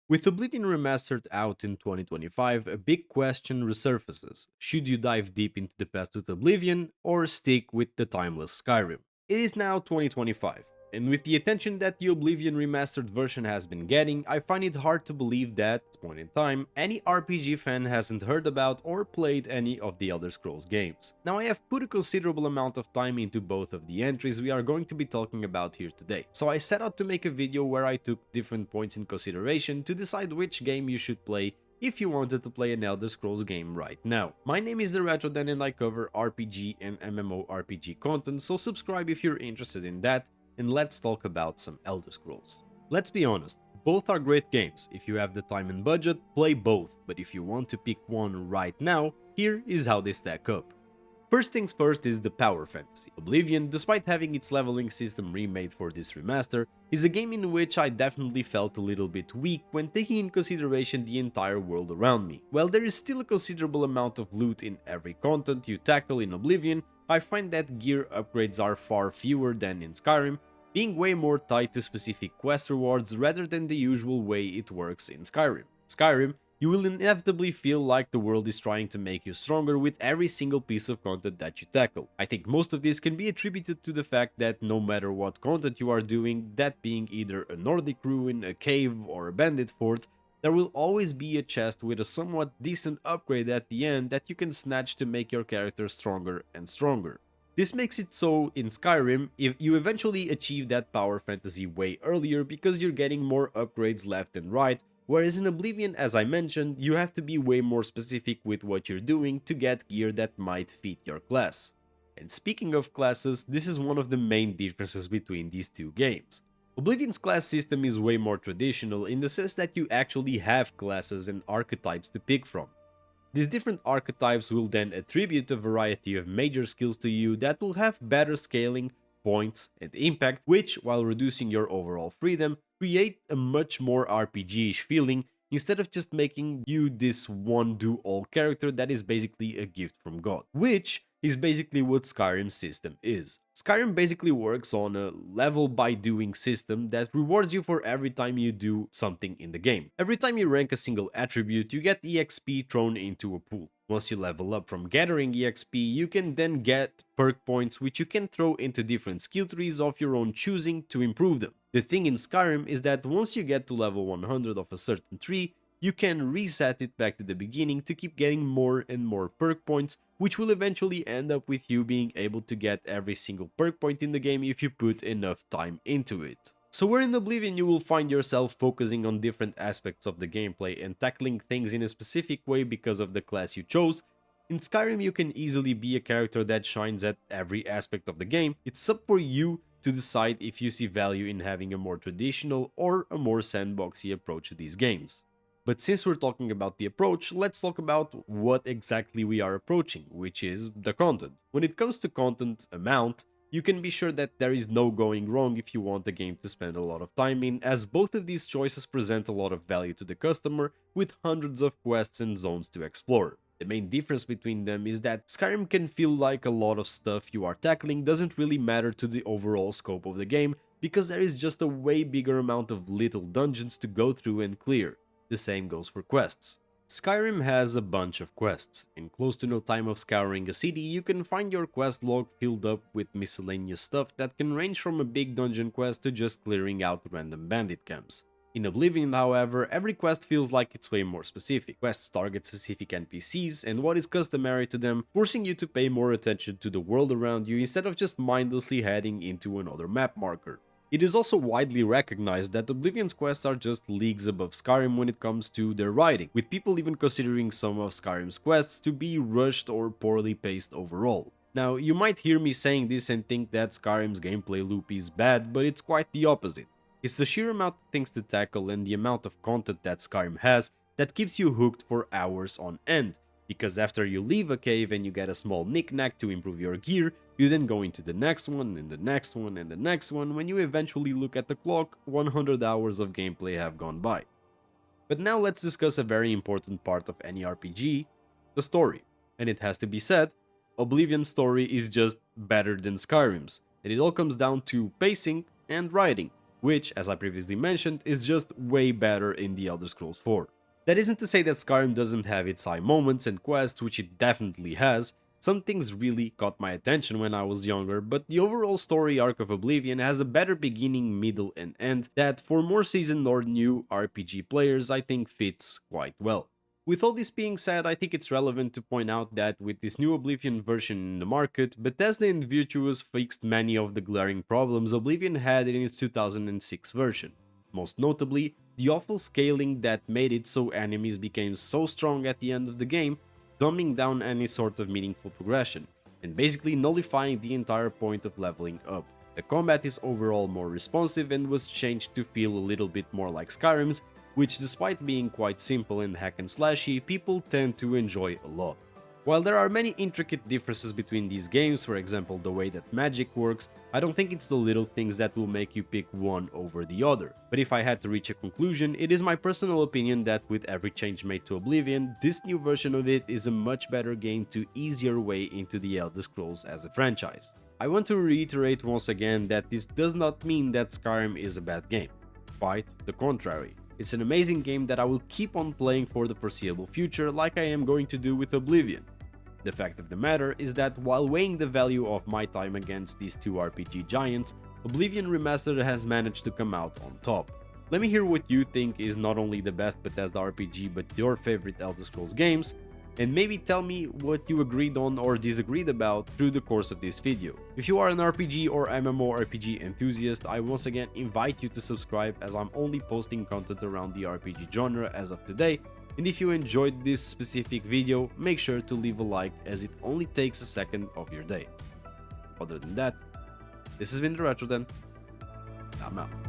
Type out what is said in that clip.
With Oblivion Remastered out in 2025, a big question resurfaces. Should you dive deep into the past with Oblivion, or stick with the timeless Skyrim? It is now 2025, and with the attention that the Oblivion Remastered version has been getting, I find it hard to believe that, at this point in time, any RPG fan hasn't heard about or played any of the Elder Scrolls games. Now, I have put a considerable amount of time into both of the entries we are going to be talking about here today, so I set out to make a video where I took different points in consideration to decide which game you should play if you wanted to play an Elder Scrolls game right now. My name is the RetroDan and I cover RPG and MMORPG content, so subscribe if you're interested in that, and let's talk about some Elder Scrolls. Let's be honest, both are great games. If you have the time and budget, play both, but if you want to pick one right now, here is how they stack up. First things first is the power fantasy. Oblivion, despite having its leveling system remade for this remaster, is a game in which I definitely felt a little bit weak when taking in consideration the entire world around me. While there is still a considerable amount of loot in every content you tackle in Oblivion, I find that gear upgrades are far fewer than in Skyrim, being way more tied to specific quest rewards rather than the usual way it works in Skyrim. Skyrim, you will inevitably feel like the world is trying to make you stronger with every single piece of content that you tackle. I think most of this can be attributed to the fact that no matter what content you are doing, that being either a Nordic ruin, a cave, or a bandit fort, there will always be a chest with a somewhat decent upgrade at the end that you can snatch to make your character stronger and stronger. This makes it so in Skyrim, if you eventually achieve that power fantasy way earlier because you're getting more upgrades left and right, whereas in Oblivion, as I mentioned, you have to be way more specific with what you're doing to get gear that might fit your class. And speaking of classes, this is one of the main differences between these two games. Oblivion's class system is way more traditional in the sense that you actually have classes and archetypes to pick from. These different archetypes will then attribute a variety of major skills to you that will have better scaling, points, and impact, which, while reducing your overall freedom, create a much more RPG-ish feeling instead of just making you this one do-all character that is basically a gift from God, which is basically what Skyrim's system is. Skyrim basically works on a level by doing system that rewards you for every time you do something in the game. Every time you rank a single attribute, you get EXP thrown into a pool. Once you level up from gathering EXP, you can then get perk points which you can throw into different skill trees of your own choosing to improve them. The thing in Skyrim is that once you get to level 100 of a certain tree, you can reset it back to the beginning to keep getting more and more perk points, which will eventually end up with you being able to get every single perk point in the game if you put enough time into it. So where in Oblivion you will find yourself focusing on different aspects of the gameplay and tackling things in a specific way because of the class you chose, in Skyrim you can easily be a character that shines at every aspect of the game. It's up for you to decide if you see value in having a more traditional or a more sandboxy approach to these games. But since we're talking about the approach, let's talk about what exactly we are approaching, which is the content. When it comes to content amount, you can be sure that there is no going wrong if you want the game to spend a lot of time in, as both of these choices present a lot of value to the customer with hundreds of quests and zones to explore. The main difference between them is that Skyrim can feel like a lot of stuff you are tackling doesn't really matter to the overall scope of the game because there is just a way bigger amount of little dungeons to go through and clear. The same goes for quests. Skyrim has a bunch of quests. In close to no time of scouring a city, you can find your quest log filled up with miscellaneous stuff that can range from a big dungeon quest to just clearing out random bandit camps. In Oblivion, however, every quest feels like it's way more specific. Quests target specific NPCs and what is customary to them, forcing you to pay more attention to the world around you instead of just mindlessly heading into another map marker. It is also widely recognized that Oblivion's quests are just leagues above Skyrim when it comes to their writing, with people even considering some of Skyrim's quests to be rushed or poorly paced overall. Now, you might hear me saying this and think that Skyrim's gameplay loop is bad, but it's quite the opposite. It's the sheer amount of things to tackle and the amount of content that Skyrim has that keeps you hooked for hours on end, because after you leave a cave and you get a small knick-knack to improve your gear, you then go into the next one, and the next one, and the next one. When you eventually look at the clock, 100 hours of gameplay have gone by. But now let's discuss a very important part of any RPG, the story. And it has to be said, Oblivion's story is just better than Skyrim's, and it all comes down to pacing and writing, which, as I previously mentioned, is just way better in the Elder Scrolls 4. That isn't to say that Skyrim doesn't have its high moments and quests, which it definitely has. Some things really caught my attention when I was younger, but the overall story arc of Oblivion has a better beginning, middle, and end that, for more seasoned or new RPG players, I think fits quite well. With all this being said, I think it's relevant to point out that with this new Oblivion version in the market, Bethesda and Virtuos fixed many of the glaring problems Oblivion had in its 2006 version. Most notably, the awful scaling that made it so enemies became so strong at the end of the game, dumbing down any sort of meaningful progression, and basically nullifying the entire point of leveling up. The combat is overall more responsive and was changed to feel a little bit more like Skyrim's, which, despite being quite simple and hack and slashy, people tend to enjoy a lot. While there are many intricate differences between these games, for example the way that magic works, I don't think it's the little things that will make you pick one over the other. But if I had to reach a conclusion, it is my personal opinion that with every change made to Oblivion, this new version of it is a much better game to ease your way into the Elder Scrolls as a franchise. I want to reiterate once again that this does not mean that Skyrim is a bad game. Quite the contrary. It's an amazing game that I will keep on playing for the foreseeable future, like I am going to do with Oblivion. The fact of the matter is that while weighing the value of my time against these two RPG giants, Oblivion Remastered has managed to come out on top. Let me hear what you think is not only the best Bethesda RPG but your favorite Elder Scrolls games, and maybe tell me what you agreed on or disagreed about through the course of this video. If you are an RPG or MMORPG enthusiast, I once again invite you to subscribe, as I'm only posting content around the RPG genre as of today, and if you enjoyed this specific video, make sure to leave a like, as it only takes a second of your day. Other than that, this has been the Retro Den. I'm out.